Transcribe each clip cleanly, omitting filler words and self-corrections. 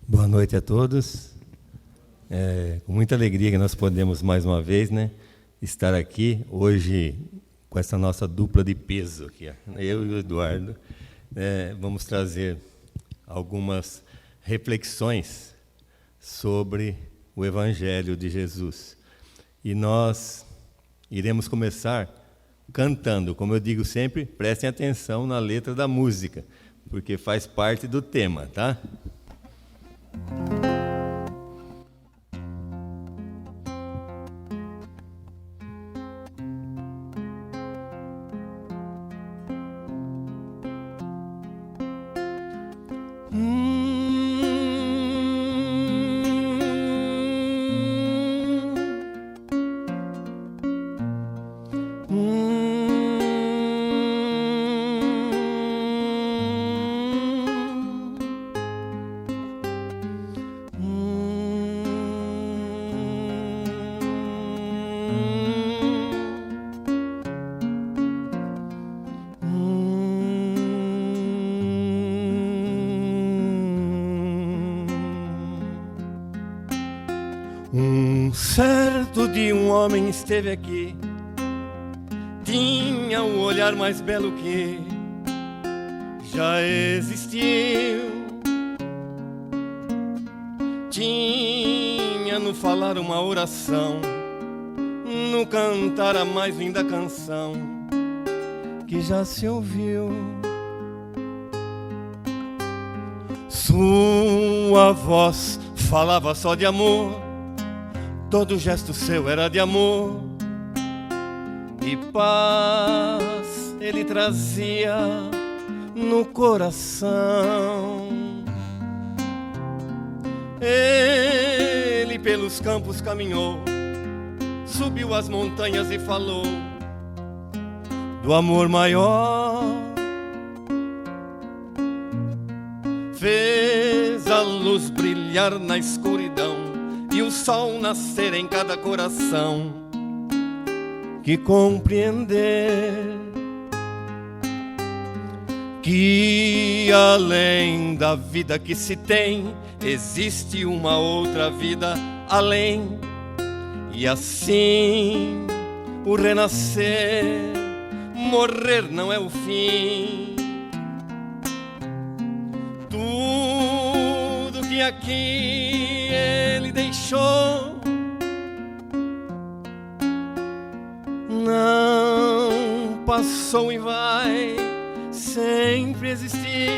Boa noite a todos. Com muita alegria que nós podemos mais uma vez, estar aqui hoje com essa nossa dupla de peso aqui, eu e o Eduardo. Vamos trazer algumas reflexões sobre o Evangelho de Jesus. E nós iremos começar cantando, como eu digo sempre, prestem atenção na letra da música, porque faz parte do tema, tá? Certo dia um homem esteve aqui, tinha o olhar mais belo que já existiu. Tinha no falar uma oração, no cantar a mais linda canção que já se ouviu. Sua voz falava só de amor, todo gesto seu era de amor e paz ele trazia no coração. Ele pelos campos caminhou, subiu as montanhas e falou do amor maior. Fez a luz brilhar na escuridão e o sol nascer em cada coração que compreender que além da vida que se tem existe uma outra vida além, e assim o renascer, morrer não é o fim. Tudo que aqui ele deixou não passou e vai sempre existir.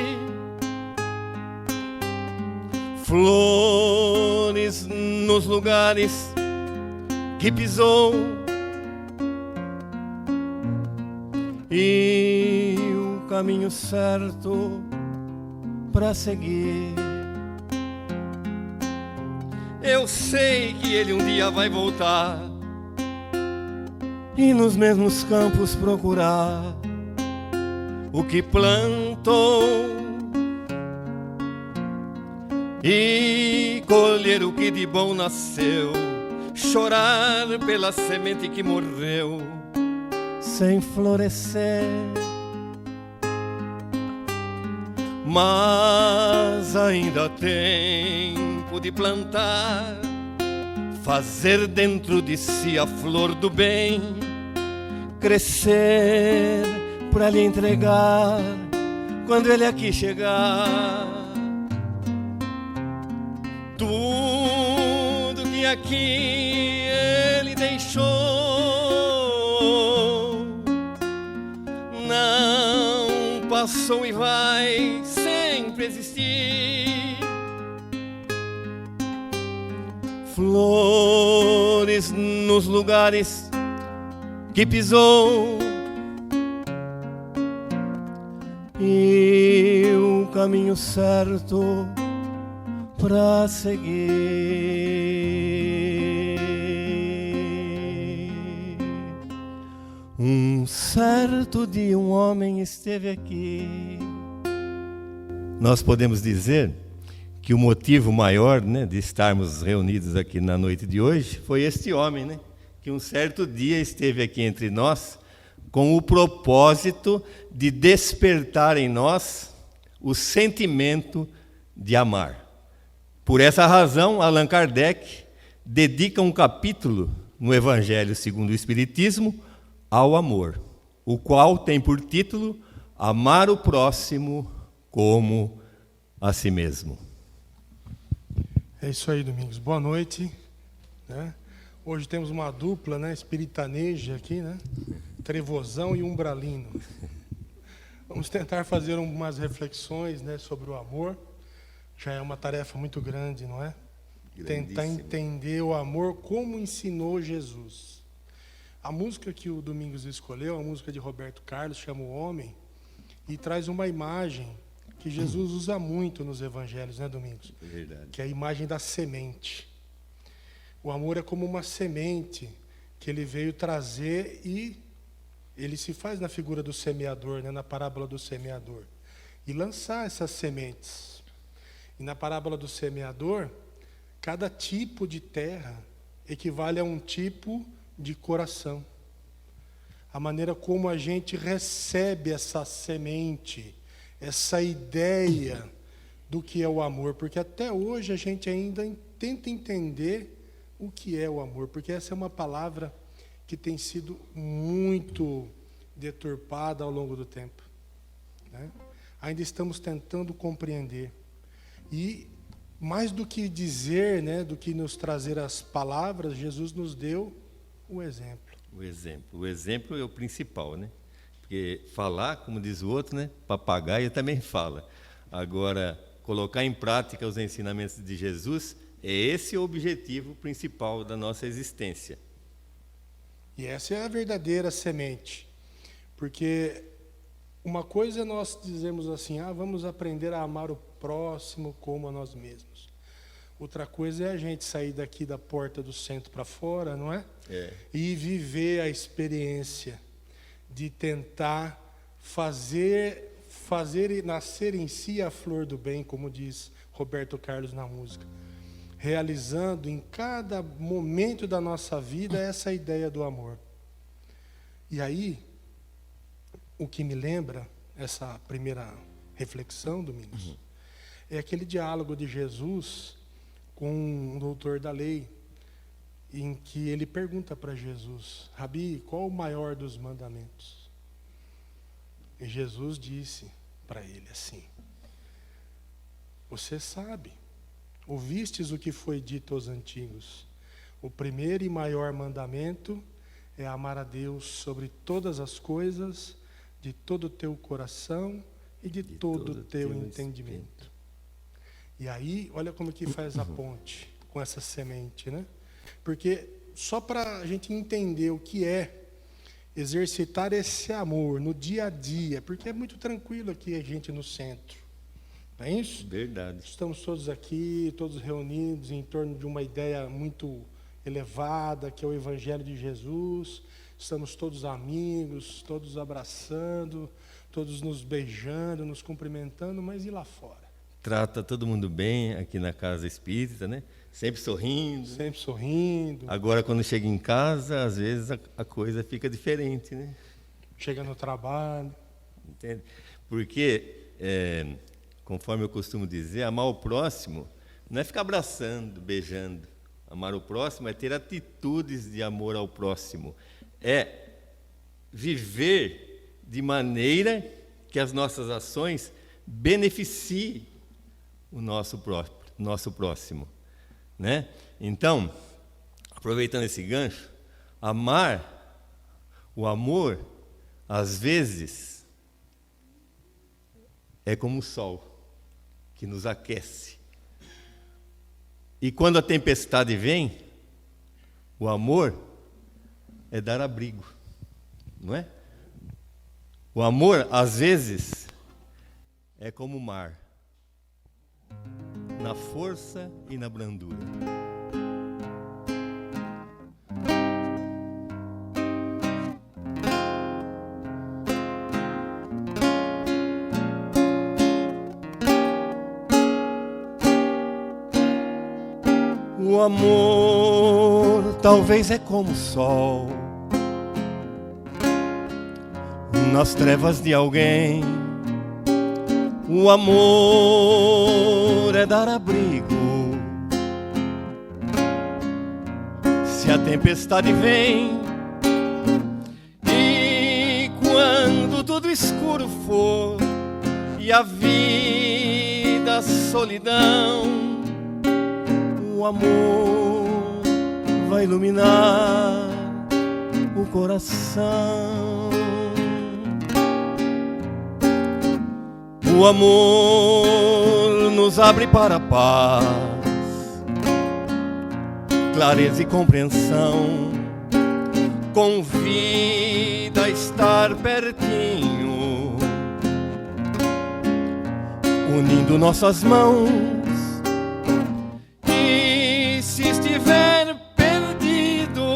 Flores nos lugares que pisou e o caminho certo para seguir. Eu sei que ele um dia vai voltar e nos mesmos campos procurar o que plantou e colher o que de bom nasceu, chorar pela semente que morreu sem florescer. Mas ainda tempo de plantar, fazer dentro de si a flor do bem, crescer para lhe entregar quando ele aqui chegar. Tudo que aqui ele deixou não passou e vai sempre existir. Flores nos lugares que pisou e o caminho certo para seguir. Um certo dia um homem esteve aqui. Nós podemos dizer que o motivo maior, de estarmos reunidos aqui na noite de hoje foi este homem, que um certo dia esteve aqui entre nós com o propósito de despertar em nós o sentimento de amar. Por essa razão, Allan Kardec dedica um capítulo no Evangelho segundo o Espiritismo ao amor, o qual tem por título Amar o Próximo como a si mesmo. É isso aí, Domingos. Boa noite. Né? Hoje temos uma dupla, né, espiritaneja aqui, né? Trevozão e umbralino. Vamos tentar fazer umas reflexões, né, sobre o amor. Já é uma tarefa muito grande, não é? Tentar entender o amor como ensinou Jesus. A música que o Domingos escolheu, a música de Roberto Carlos, chama O Homem, e traz uma imagem que Jesus usa muito nos evangelhos, né, Domingos? É verdade. Que é a imagem da semente. O amor é como uma semente que ele veio trazer e ele se faz na figura do semeador, né, na parábola do semeador. E lançar essas sementes. E na parábola do semeador, cada tipo de terra equivale a um tipo de coração. A maneira como a gente recebe essa semente, essa ideia do que é o amor. Porque até hoje a gente ainda tenta entender o que é o amor. Porque essa é uma palavra que tem sido muito deturpada ao longo do tempo. Né? Ainda estamos tentando compreender. E mais do que dizer, né, do que nos trazer as palavras, Jesus nos deu o exemplo. O exemplo é o principal, né? Porque falar, como diz o outro, né? Papagaio também fala. Agora, colocar em prática os ensinamentos de Jesus, é esse o objetivo principal da nossa existência. E essa é a verdadeira semente. Porque uma coisa é nós dizermos assim, vamos aprender a amar o próximo como a nós mesmos. Outra coisa é a gente sair daqui da porta do centro para fora, não é? E viver a experiência de tentar fazer nascer em si a flor do bem, como diz Roberto Carlos na música. Realizando em cada momento da nossa vida essa ideia do amor. E aí, o que me lembra, essa primeira reflexão, Domingos, é aquele diálogo de Jesus com um doutor da lei, em que ele pergunta para Jesus, Rabi, qual o maior dos mandamentos? E Jesus disse para ele assim, você sabe, ouvistes o que foi dito aos antigos, o primeiro e maior mandamento é amar a Deus sobre todas as coisas, de todo o teu coração e de todo o teu entendimento. E aí, olha como que faz a ponte com essa semente, né? Porque só para a gente entender o que é exercitar esse amor no dia a dia, porque é muito tranquilo aqui a gente no centro, não é isso? Verdade. Estamos todos aqui, todos reunidos em torno de uma ideia muito elevada, que é o Evangelho de Jesus. Estamos todos amigos, todos abraçando, todos nos beijando, nos cumprimentando, mas e lá fora? Trata todo mundo bem aqui na casa espírita, né? Sempre sorrindo. Sempre sorrindo. Agora, quando chega em casa, às vezes a coisa fica diferente, né? Chega no trabalho. Entende? Porque, conforme eu costumo dizer, amar o próximo não é ficar abraçando, beijando. Amar o próximo é ter atitudes de amor ao próximo. É viver de maneira que as nossas ações beneficiem o nosso próximo, né? Então, aproveitando esse gancho, o amor, às vezes, é como o sol, que nos aquece. E quando a tempestade vem, o amor é dar abrigo, não é? O amor, às vezes, é como o mar, na força e na brandura. O amor talvez é como o sol nas trevas de alguém. O amor é dar abrigo se a tempestade vem e quando tudo escuro for e a vida solidão, o amor vai iluminar o coração. O amor nos abre para a paz, clareza e compreensão, convida a estar pertinho, unindo nossas mãos. E se estiver perdido,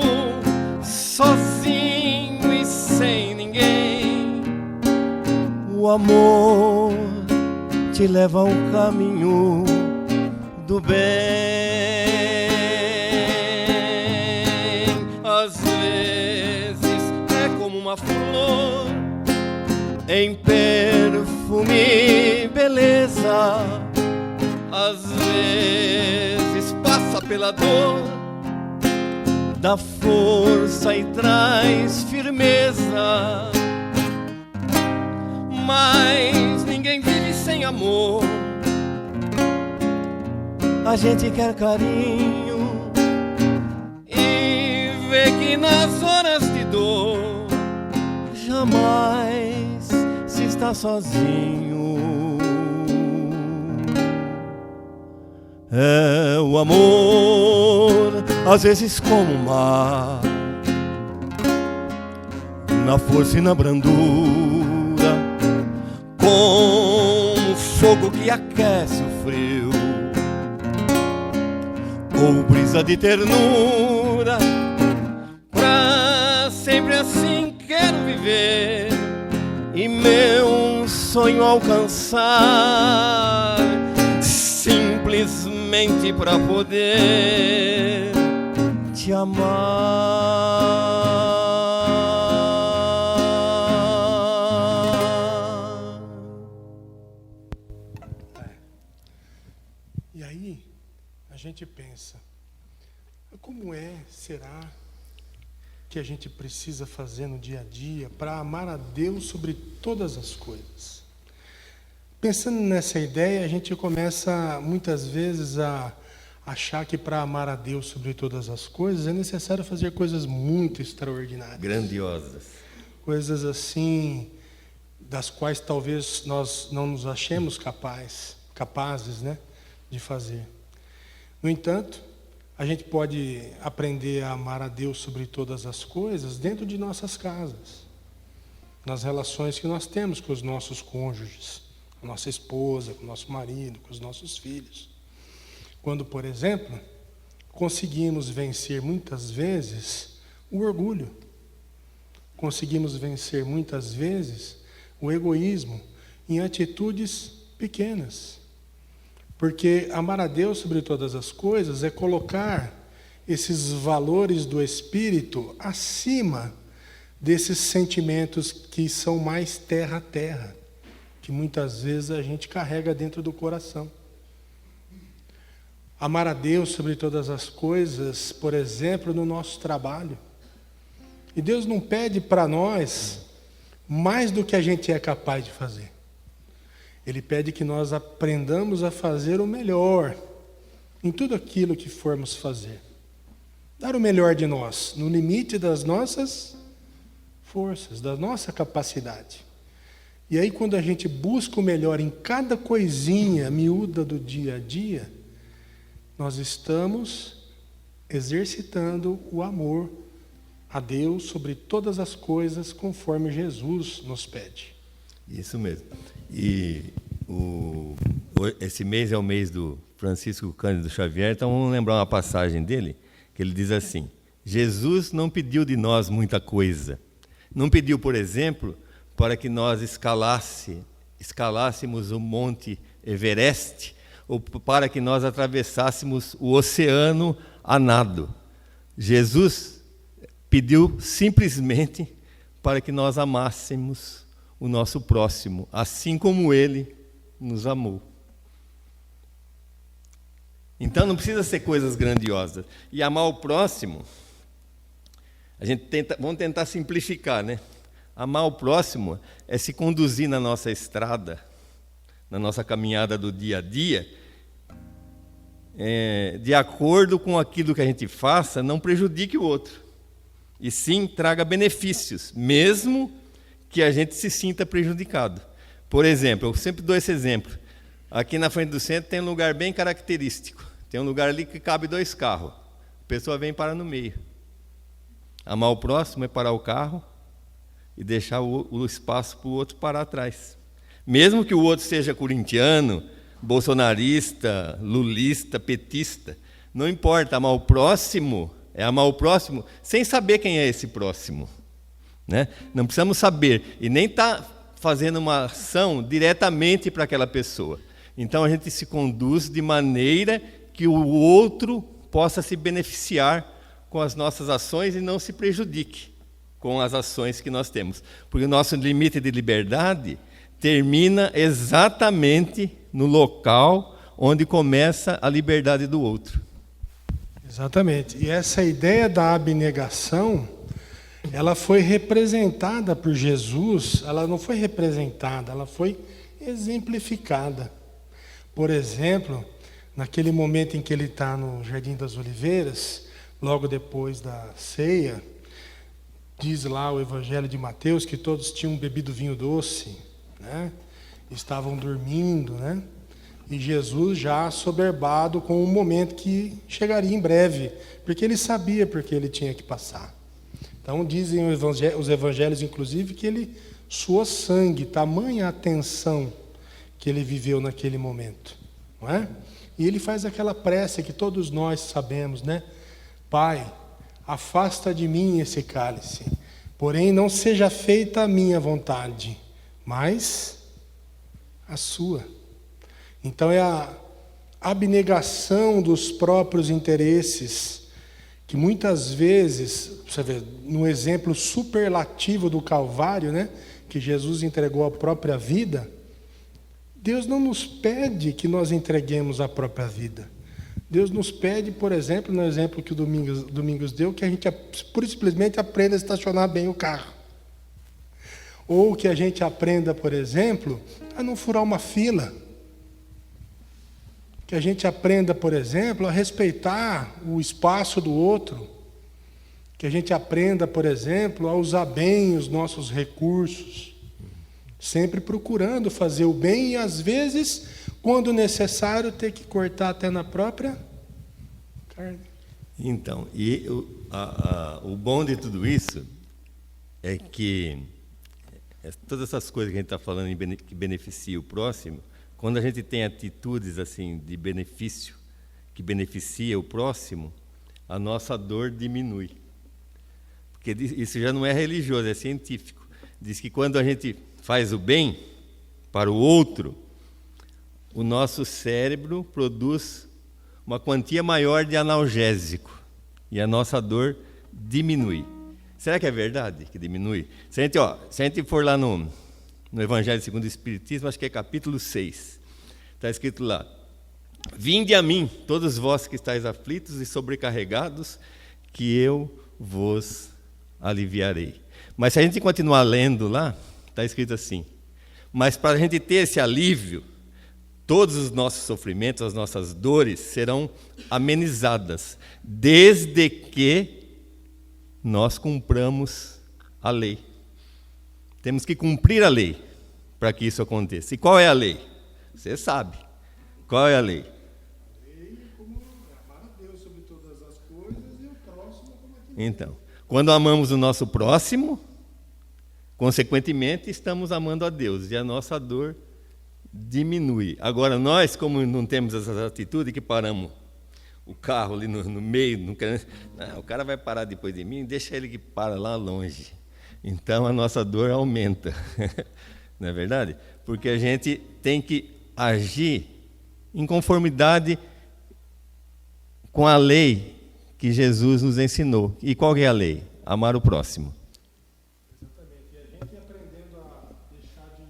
sozinho e sem ninguém, o amor te leva ao caminho do bem. Às vezes é como uma flor em perfume, beleza. Às vezes passa pela dor, dá força e traz firmeza. Mas ninguém vive sem amor. A gente quer carinho e vê que nas horas de dor jamais se está sozinho. É o amor, às vezes como o mar, na força e na brandura, com o fogo que aquece o frio, ou brisa de ternura. Pra sempre assim quero viver e meu sonho alcançar, simplesmente pra poder te amar. E aí a gente pensa, como será que a gente precisa fazer no dia a dia para amar a Deus sobre todas as coisas? Pensando nessa ideia, a gente começa muitas vezes a achar que para amar a Deus sobre todas as coisas é necessário fazer coisas muito extraordinárias. Grandiosas. Coisas assim, das quais talvez nós não nos achemos capazes, né, de fazer. No entanto, a gente pode aprender a amar a Deus sobre todas as coisas dentro de nossas casas, nas relações que nós temos com os nossos cônjuges, com a nossa esposa, com o nosso marido, com os nossos filhos. Quando, por exemplo, conseguimos vencer muitas vezes o orgulho, conseguimos vencer muitas vezes o egoísmo em atitudes pequenas. Porque amar a Deus sobre todas as coisas é colocar esses valores do Espírito acima desses sentimentos que são mais terra a terra, que muitas vezes a gente carrega dentro do coração. Amar a Deus sobre todas as coisas, por exemplo, no nosso trabalho. E Deus não pede para nós mais do que a gente é capaz de fazer. Ele pede que nós aprendamos a fazer o melhor em tudo aquilo que formos fazer. Dar o melhor de nós, no limite das nossas forças, da nossa capacidade. E aí, quando a gente busca o melhor em cada coisinha miúda do dia a dia, nós estamos exercitando o amor a Deus sobre todas as coisas, conforme Jesus nos pede. Isso mesmo. E esse mês é o mês do Francisco Cândido Xavier, então vamos lembrar uma passagem dele, que ele diz assim: Jesus não pediu de nós muita coisa. Não pediu, por exemplo, para que nós escalássemos o Monte Everest, ou para que nós atravessássemos o oceano a nado. Jesus pediu simplesmente para que nós amássemos o nosso próximo, assim como Ele nos amou. Então não precisa ser coisas grandiosas. E amar o próximo Vamos tentar simplificar, né? Amar o próximo é se conduzir na nossa estrada, na nossa caminhada do dia a dia, de acordo com aquilo que a gente faça, não prejudique o outro, e sim traga benefícios, mesmo que a gente se sinta prejudicado. Por exemplo, eu sempre dou esse exemplo. Aqui na frente do centro tem um lugar bem característico. Tem um lugar ali que cabe 2 carros. A pessoa vem e para no meio. Amar o próximo é parar o carro e deixar o espaço para o outro parar atrás. Mesmo que o outro seja corintiano, bolsonarista, lulista, petista, não importa, amar o próximo é amar o próximo sem saber quem é esse próximo, né? Não precisamos saber e nem estar fazendo uma ação diretamente para aquela pessoa. Então a gente se conduz de maneira que o outro possa se beneficiar com as nossas ações e não se prejudique com as ações que nós temos. Porque o nosso limite de liberdade termina exatamente no local onde começa a liberdade do outro. Exatamente. E essa ideia da abnegação, ela foi representada por Jesus, ela não foi representada, ela foi exemplificada. Por exemplo, naquele momento em que ele está no Jardim das Oliveiras, logo depois da ceia, diz lá o Evangelho de Mateus que todos tinham bebido vinho doce, né? Estavam dormindo, né? E Jesus já assoberbado com um momento que chegaria em breve, porque ele sabia porque ele tinha que passar. Então dizem os evangelhos, inclusive, que ele suou sangue, tamanha atenção que ele viveu naquele momento, não é? E ele faz aquela prece que todos nós sabemos, né? Pai, afasta de mim esse cálice, porém não seja feita a minha vontade, mas a sua. Então é a abnegação dos próprios interesses, que muitas vezes, você vê, no exemplo superlativo do Calvário, né, que Jesus entregou a própria vida, Deus não nos pede que nós entreguemos a própria vida. Deus nos pede, por exemplo, no exemplo que o Domingos deu, que a gente pura e simplesmente aprenda a estacionar bem o carro. Ou que a gente aprenda, por exemplo, a não furar uma fila. Que a gente aprenda, por exemplo, a respeitar o espaço do outro. Que a gente aprenda, por exemplo, a usar bem os nossos recursos. Sempre procurando fazer o bem e, às vezes, quando necessário, ter que cortar até na própria carne. Então, e o bom de tudo isso é que todas essas coisas que a gente está falando que beneficia o próximo, quando a gente tem atitudes assim de benefício, que beneficia o próximo, a nossa dor diminui. Porque isso já não é religioso, é científico. Diz que quando a gente faz o bem para o outro, o nosso cérebro produz uma quantia maior de analgésico e a nossa dor diminui. Será que é verdade que diminui? Se a gente for lá no Evangelho segundo o Espiritismo, acho que é capítulo 6, está escrito lá: vinde a mim, todos vós que estáis aflitos e sobrecarregados, que eu vos aliviarei. Mas se a gente continuar lendo lá, está escrito assim: mas para a gente ter esse alívio, todos os nossos sofrimentos, as nossas dores serão amenizadas, desde que nós cumpramos a lei. Temos que cumprir a lei para que isso aconteça. E qual é a lei? Você sabe. Qual é a lei? A lei é como amar a Deus sobre todas as coisas e o próximo como aquilo. Então, quando amamos o nosso próximo, consequentemente, estamos amando a Deus e a nossa dor diminui. Agora, nós, como não temos essas atitudes, que paramos o carro ali no meio, o cara vai parar depois de mim, deixa ele que para lá longe. Então, a nossa dor aumenta. Não é verdade? Porque a gente tem que agir em conformidade com a lei que Jesus nos ensinou. E qual é a lei? Amar o próximo. Exatamente. E a gente aprendendo a deixar de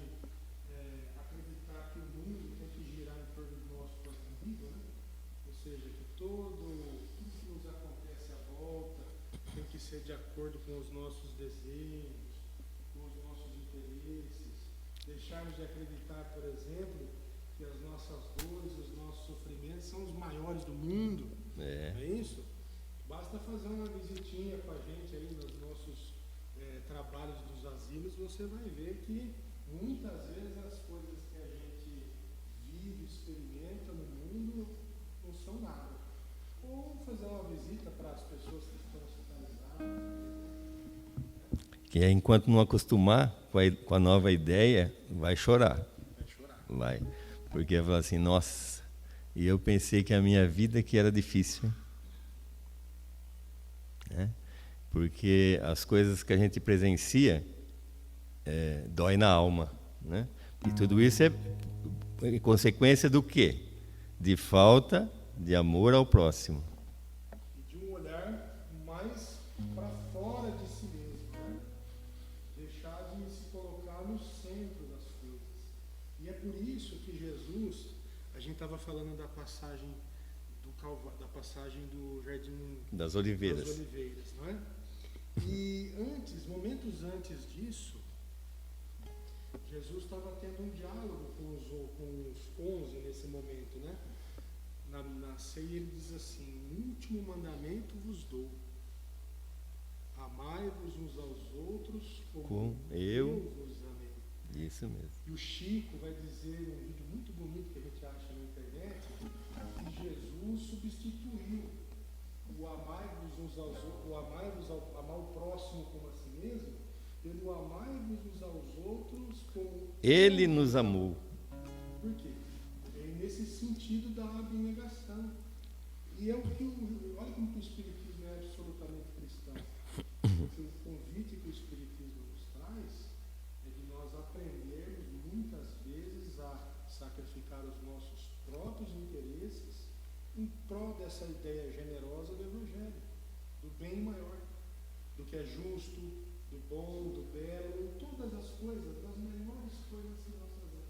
acreditar que o mundo tem que girar em torno do nosso próprio umbigo, né? Ou seja, que tudo que nos acontece à volta tem que ser ser de acordo com os nossos desejos, com os nossos interesses, deixarmos de acreditar, por exemplo, que as nossas dores, os nossos sofrimentos são os maiores do mundo. Não é isso? Basta fazer uma visitinha com a gente aí nos nossos trabalhos dos asilos, você vai ver que muitas vezes as coisas que a gente vive, experimenta no mundo não são nada. Ou fazer uma visita para as pessoas que estão hospitalizadas. Que enquanto não acostumar com a nova ideia, vai chorar. Vai chorar. Vai. Porque vai falar assim, nossa, e eu pensei que a minha vida que era difícil. Porque as coisas que a gente presencia dói na alma, né? E tudo isso é consequência do quê? De falta de amor ao próximo. E de um olhar mais para fora de si mesmo, né? Deixar de se colocar no centro das coisas. E é por isso que Jesus, a gente estava falando da passagem do Jardim das Oliveiras, não é? E momentos antes disso, Jesus estava tendo um diálogo com os 11 nesse momento, né? Na ceia ele diz assim: "O último mandamento vos dou: amai-vos uns aos outros como eu vos amei." Isso mesmo. E o Chico vai dizer num vídeo muito bonito que a gente acha na internet que Jesus substituiu o amai-vos uns aos outros, amar o próximo como a si mesmo, pelo amai-vos uns aos outros como Ele nos amou. Por quê? É nesse sentido da abnegação. E é o que olha como que o Espiritismo é absolutamente cristão. Porque o convite que o Espiritismo nos traz é de nós aprendermos muitas vezes a sacrificar os nossos próprios interesses em prol dessa ideia generosa do Evangelho, do bem maior, do que é justo, do bom, do belo, em todas as coisas, das melhores coisas que nós fazemos.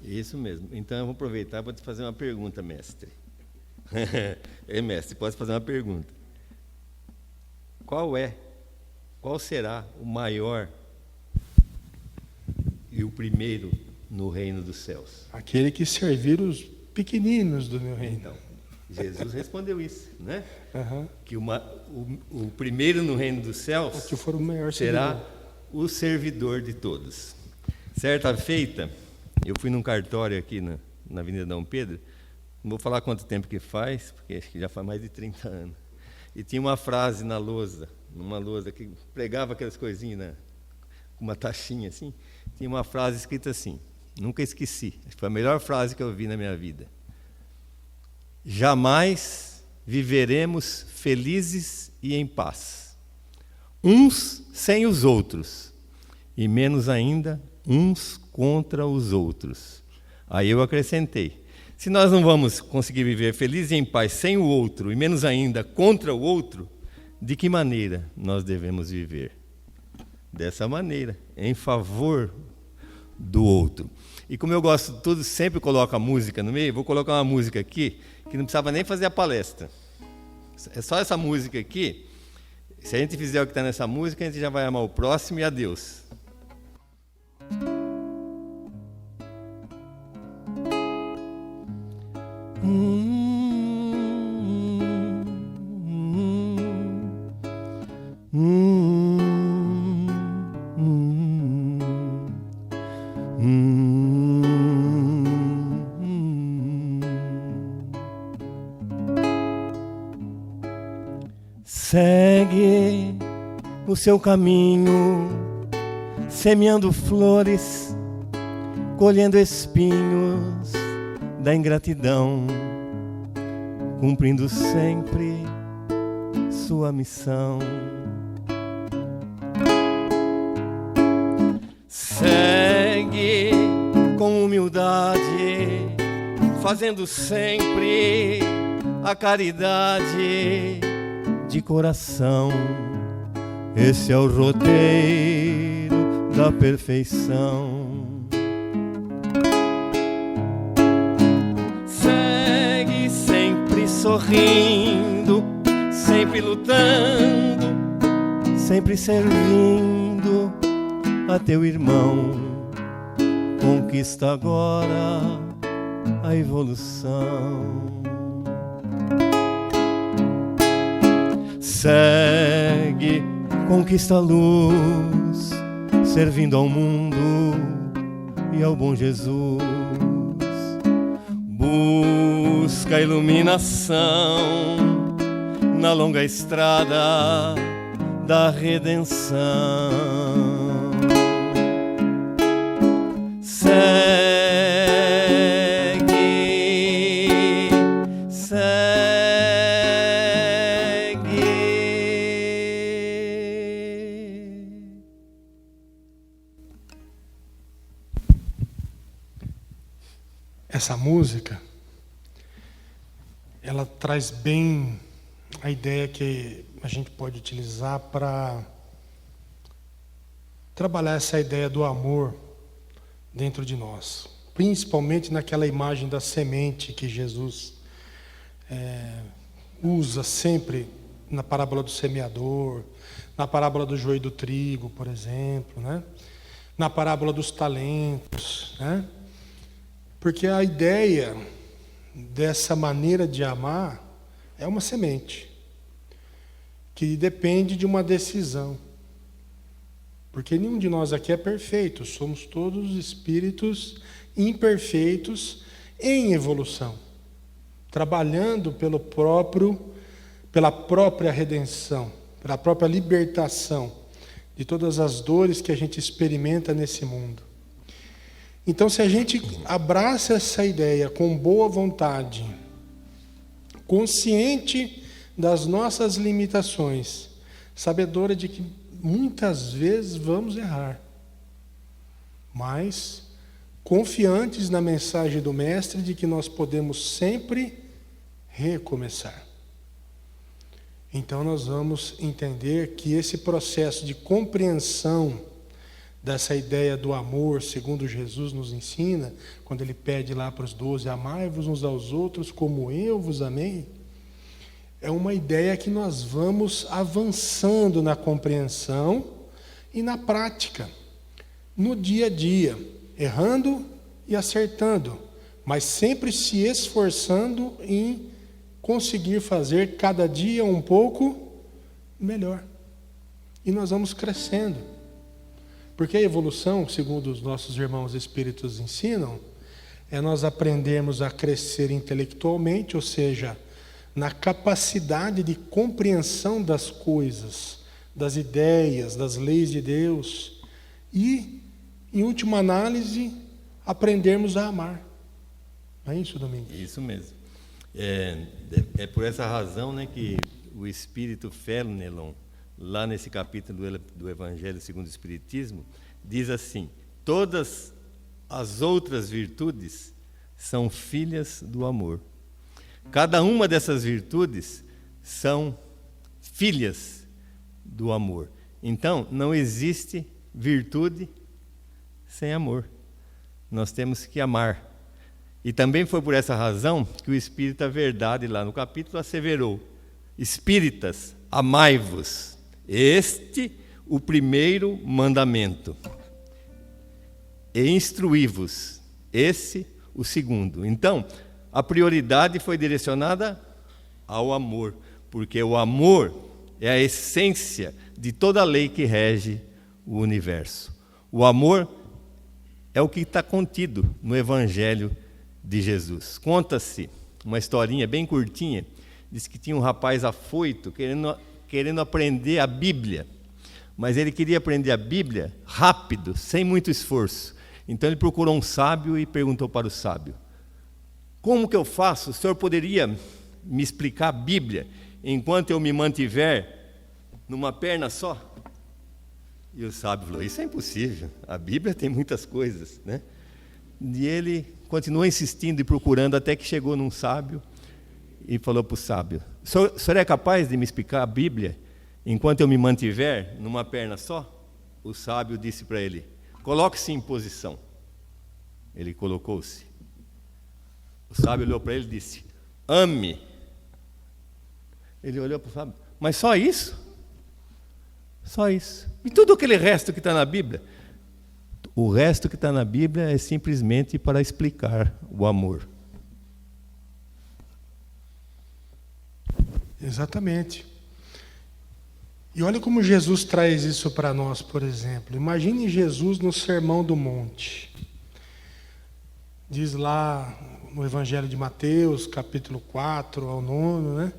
Isso mesmo. Então eu vou aproveitar para te fazer uma pergunta, mestre. Mestre, posso fazer uma pergunta? Qual será o maior e o primeiro no reino dos céus? Aquele que servir os pequeninos do meu reino. Então, Jesus respondeu isso, né? Uhum. Que o primeiro no reino dos céus que for o maior será o servidor de todos. Certa feita, eu fui num cartório aqui na Avenida Dom Pedro, não vou falar quanto tempo que faz, porque acho que já faz mais de 30 anos. E tinha uma frase numa lousa, que pregava aquelas coisinhas com uma taxinha assim, tinha uma frase escrita assim, nunca esqueci, acho que foi a melhor frase que eu vi na minha vida: jamais viveremos felizes e em paz, uns sem os outros, e menos ainda uns contra os outros. Aí eu acrescentei: se nós não vamos conseguir viver felizes e em paz sem o outro, e menos ainda contra o outro, de que maneira nós devemos viver? Dessa maneira, em favor do outro. E como eu gosto, todos sempre coloco a música no meio, vou colocar uma música aqui, que não precisava nem fazer a palestra. É só essa música aqui. Se a gente fizer o que está nessa música, a gente já vai amar o próximo e a Deus. Segue o seu caminho, semeando flores, colhendo espinhos da ingratidão, cumprindo sempre sua missão. Segue com humildade, fazendo sempre a caridade de coração. Esse é o roteiro da perfeição. Segue sempre sorrindo, sem sempre lutando, sempre servindo a teu irmão. Conquista agora a evolução. Segue, conquista a luz, servindo ao mundo e ao bom Jesus. busca a iluminação na longa estrada da redenção. Essa música, ela traz bem a ideia que a gente pode utilizar para trabalhar essa ideia do amor dentro de nós, principalmente naquela imagem da semente que Jesus usa sempre na parábola do semeador, na parábola do joio e do trigo, por exemplo, né? Na parábola dos talentos, né? Porque a ideia dessa maneira de amar é uma semente que depende de uma decisão. Porque nenhum de nós aqui é perfeito, somos todos espíritos imperfeitos em evolução, trabalhando pela própria redenção, pela própria libertação de todas as dores que a gente experimenta nesse mundo. Então, se a gente abraça essa ideia com boa vontade, consciente das nossas limitações, sabedora de que muitas vezes vamos errar, mas confiantes na mensagem do Mestre de que nós podemos sempre recomeçar. Então, nós vamos entender que esse processo de compreensão dessa ideia do amor, segundo Jesus nos ensina, quando ele pede lá para os 12, amai-vos uns aos outros como eu vos amei, é uma ideia que nós vamos avançando na compreensão e na prática, no dia a dia, errando e acertando, mas sempre se esforçando em conseguir fazer cada dia um pouco melhor. E nós vamos crescendo. Porque a evolução, segundo os nossos irmãos espíritos ensinam, é nós aprendermos a crescer intelectualmente, ou seja, na capacidade de compreensão das coisas, das ideias, das leis de Deus, e, em última análise, aprendermos a amar. Não é isso, Domingos? Isso mesmo. É por essa razão, né, que o espírito Fernelon, lá nesse capítulo do Evangelho segundo o Espiritismo, diz assim: todas as outras virtudes são filhas do amor. Cada uma dessas virtudes são filhas do amor. Então, não existe virtude sem amor. Nós temos que amar. E também foi por essa razão que o Espírita Verdade, lá no capítulo, asseverou: espíritas, amai-vos. Este o primeiro mandamento. E instruí-vos. Esse o segundo. Então, a prioridade foi direcionada ao amor, porque o amor é a essência de toda a lei que rege o universo. O amor é o que está contido no Evangelho de Jesus. Conta-se uma historinha bem curtinha, diz que tinha um rapaz afoito querendo aprender a Bíblia, mas ele queria aprender a Bíblia rápido, sem muito esforço. Então ele procurou um sábio e perguntou para o sábio: como que eu faço? O senhor poderia me explicar a Bíblia enquanto eu me mantiver numa perna só? E o sábio falou: isso é impossível, a Bíblia tem muitas coisas, né? E ele continuou insistindo e procurando até que chegou num sábio e falou para o sábio: o senhor é capaz de me explicar a Bíblia enquanto eu me mantiver numa perna só? O sábio disse para ele: coloque-se em posição. Ele colocou-se. O sábio olhou para ele e disse: ame. Ele olhou para o sábio: Mas só isso? Só isso. E tudo aquele resto que está na Bíblia? O resto que está na Bíblia é simplesmente para explicar o amor. Exatamente. E olha como Jesus traz isso para nós, por exemplo. Imagine Jesus no Sermão do Monte. Diz lá no Evangelho de Mateus, capítulo 4 ao 9, né,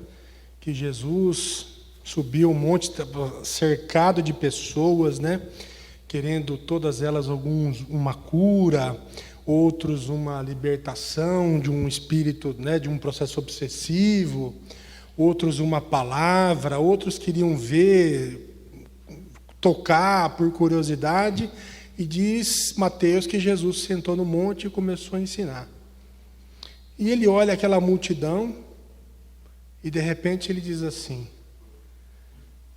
que Jesus subiu um monte cercado de pessoas, né, querendo todas elas, alguns uma cura, outros uma libertação de um espírito, né, de um processo obsessivo, outros uma palavra, outros queriam ver, tocar por curiosidade, e diz Mateus que Jesus sentou no monte e começou a ensinar. E ele olha aquela multidão e de repente ele diz assim: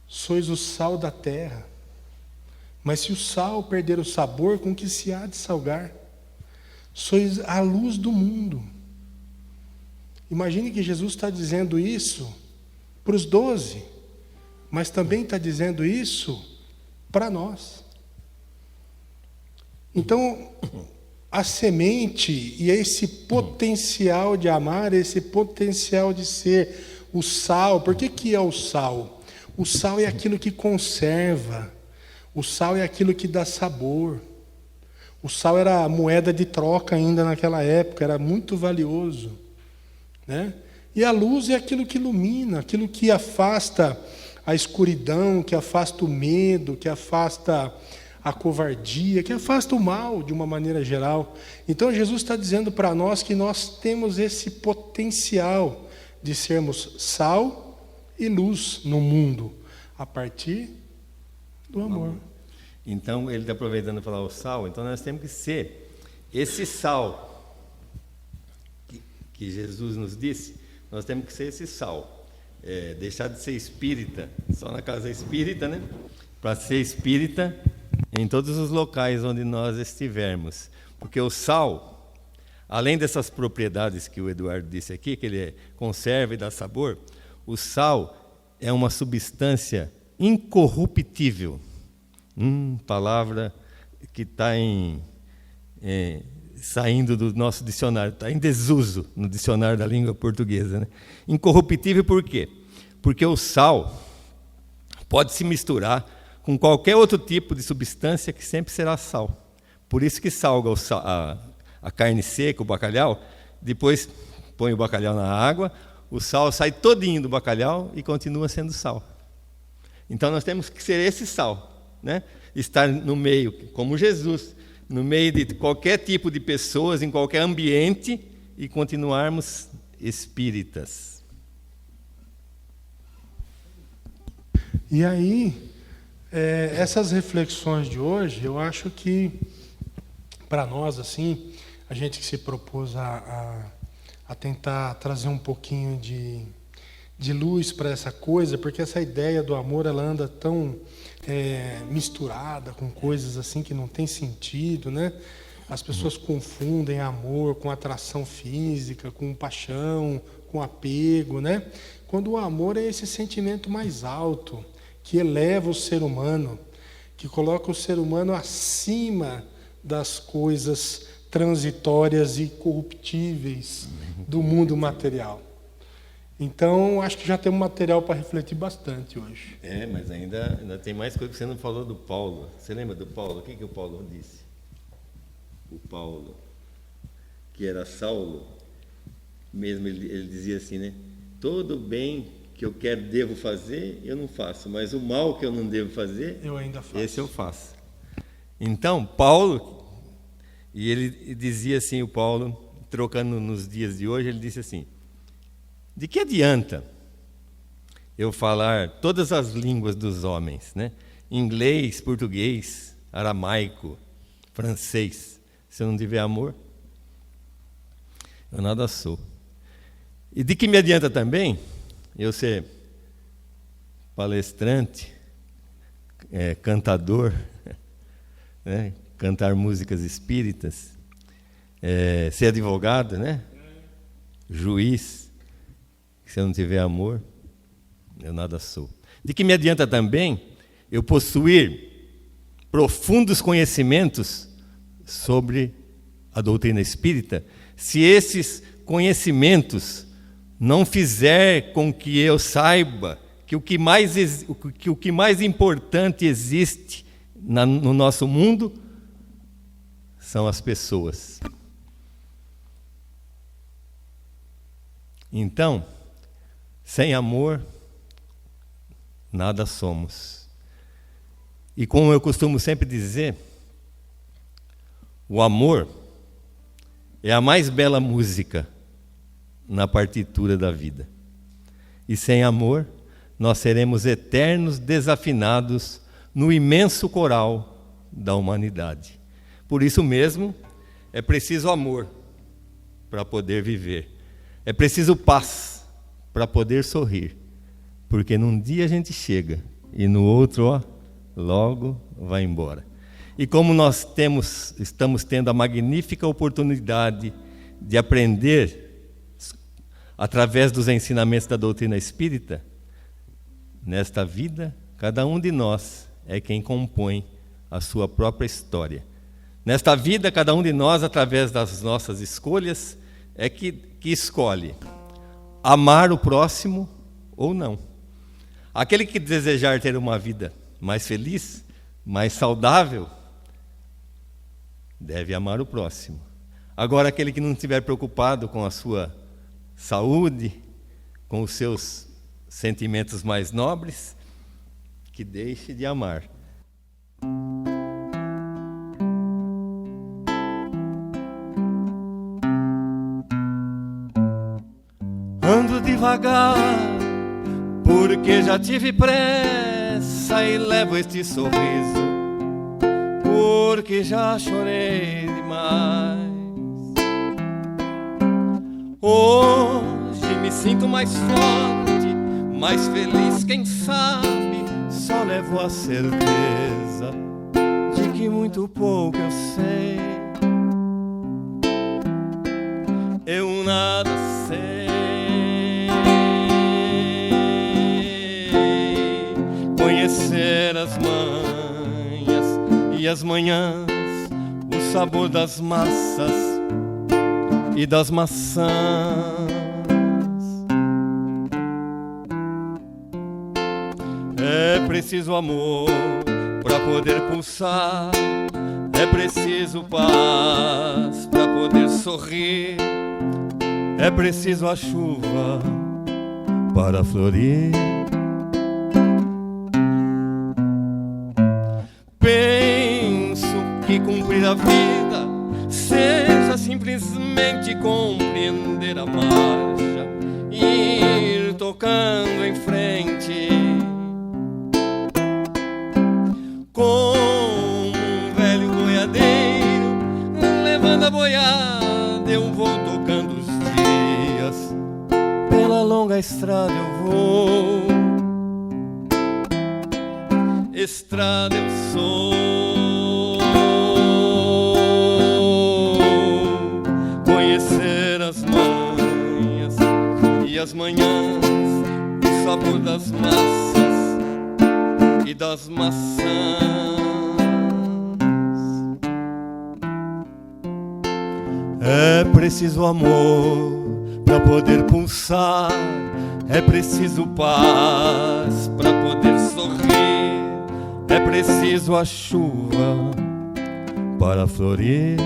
sois o sal da terra, mas se o sal perder o sabor, com que se há de salgar? Sois a luz do mundo. Imagine que Jesus está dizendo isso para os 12, mas também está dizendo isso para nós. Então, a semente e esse potencial de amar, esse potencial de ser o sal. Por que é o sal? O sal é aquilo que conserva. O sal é aquilo que dá sabor. O sal era a moeda de troca ainda naquela época, era muito valioso, né? E a luz é aquilo que ilumina, aquilo que afasta a escuridão, que afasta o medo, que afasta a covardia, que afasta o mal de uma maneira geral. Então Jesus está dizendo para nós que nós temos esse potencial de sermos sal e luz no mundo, a partir do amor. Então ele está aproveitando para falar o sal, então nós temos que ser esse sal que Jesus nos disse, nós temos que ser esse sal. Deixar de ser espírita, só na casa espírita, né? Para ser espírita em todos os locais onde nós estivermos. Porque o sal, além dessas propriedades que o Eduardo disse aqui, que ele conserva e dá sabor, o sal é uma substância incorruptível. Palavra que está saindo do nosso dicionário, está em desuso no dicionário da língua portuguesa, né? Incorruptível por quê? Porque o sal pode se misturar com qualquer outro tipo de substância que sempre será sal. Por isso que salga a carne seca, o bacalhau, depois põe o bacalhau na água, o sal sai todinho do bacalhau e continua sendo sal. Então nós temos que ser esse sal, né? Estar no meio, como Jesus, no meio de qualquer tipo de pessoas, em qualquer ambiente, e continuarmos espíritas. E aí, essas reflexões de hoje, eu acho que, para nós, assim, a gente que se propôs a tentar trazer um pouquinho de luz para essa coisa, porque essa ideia do amor, ela anda tão misturada com coisas assim que não tem sentido, né? As pessoas confundem amor com atração física, com paixão, com apego, né? Quando o amor é esse sentimento mais alto, que eleva o ser humano, que coloca o ser humano acima das coisas transitórias e corruptíveis do mundo material. Então, acho que já temos material para refletir bastante hoje. Mas ainda tem mais coisa que você não falou do Paulo. Você lembra do Paulo? O que o Paulo disse? O Paulo, que era Saulo, mesmo ele dizia assim, né? Todo bem que eu devo fazer, eu não faço, mas o mal que eu não devo fazer, eu ainda faço. Esse eu faço. Então, Paulo, e ele dizia assim, o Paulo, trocando nos dias de hoje, ele disse assim: de que adianta eu falar todas as línguas dos homens, né? Inglês, português, aramaico, francês, se eu não tiver amor, eu nada sou. E de que me adianta também eu ser palestrante, cantador, né? Cantar músicas espíritas, ser advogado, né? Juiz, se eu não tiver amor, eu nada sou. De que me adianta também eu possuir profundos conhecimentos sobre a doutrina espírita, se esses conhecimentos não fizer com que eu saiba que o que mais importante existe no nosso mundo são as pessoas. Então, sem amor, nada somos. E como eu costumo sempre dizer, o amor é a mais bela música na partitura da vida. E sem amor, nós seremos eternos desafinados no imenso coral da humanidade. Por isso mesmo, é preciso amor para poder viver. É preciso paz para poder sorrir. Porque num dia a gente chega e no outro, logo vai embora. E como nós estamos tendo a magnífica oportunidade de aprender através dos ensinamentos da doutrina espírita, nesta vida, cada um de nós é quem compõe a sua própria história. Nesta vida, cada um de nós, através das nossas escolhas, é que escolhe amar o próximo ou não. Aquele que desejar ter uma vida mais feliz, mais saudável, deve amar o próximo. Agora, aquele que não estiver preocupado com a sua saúde, com os seus sentimentos mais nobres, que deixe de amar. Ando devagar, porque já tive pressa e levo este sorriso, porque já chorei demais. Hoje me sinto mais forte, mais feliz, quem sabe, só levo a certeza de que muito pouco eu sei. Eu nada sei. Conhecer as manhas e as manhãs, o sabor das massas e das maçãs. É preciso amor para poder pulsar, é preciso paz para poder sorrir, é preciso a chuva para florir. Penso que cumprir a vida seja simplesmente compreender a marcha, ir tocando em frente. Como um velho boiadeiro, levando a boiada, eu vou tocando os dias. Pela longa estrada eu vou, estrada eu sou. Conhecer as manhas e as manhãs, o sabor das massas e das maçãs. É preciso amor para poder pulsar, é preciso paz para poder sorrir, é preciso a chuva para florir.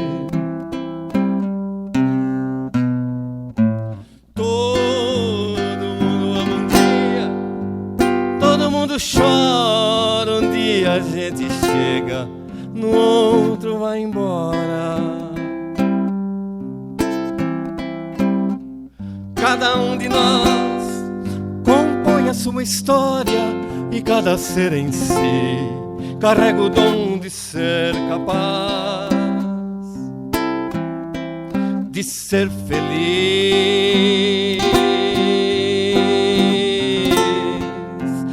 Todo mundo ama um dia, todo mundo chora, um dia a gente chega, no outro vai embora. Cada um de nós compõe a sua história e cada ser em si carrega o dom de ser capaz de ser feliz.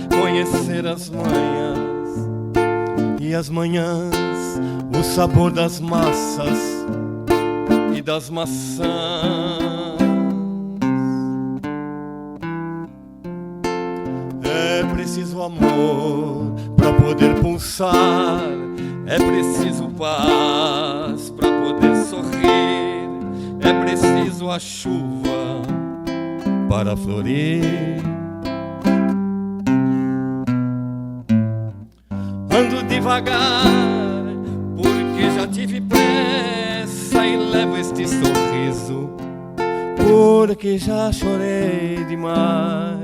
Conhecer as manhas e as manhãs, o sabor das massas e das maçãs. preciso amor para poder pulsar, é preciso paz para poder sorrir, é preciso a chuva para florir. Ando devagar porque já tive pressa e levo este sorriso porque já chorei demais.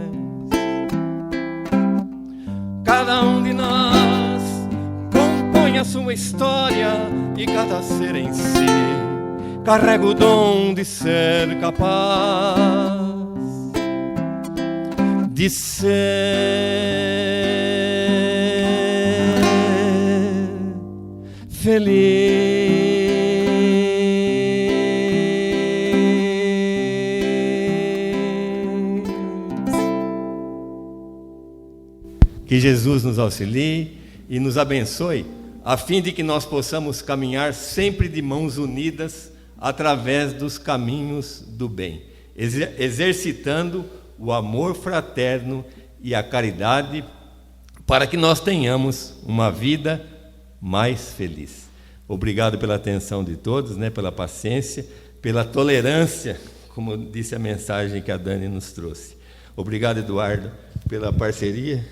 Cada um de nós compõe a sua história e cada ser em si carrega o dom de ser capaz de ser feliz. Que Jesus nos auxilie e nos abençoe, a fim de que nós possamos caminhar sempre de mãos unidas através dos caminhos do bem, exercitando o amor fraterno e a caridade, para que nós tenhamos uma vida mais feliz. Obrigado pela atenção de todos, pela paciência, pela tolerância, como disse a mensagem que a Dani nos trouxe. Obrigado, Eduardo, pela parceria,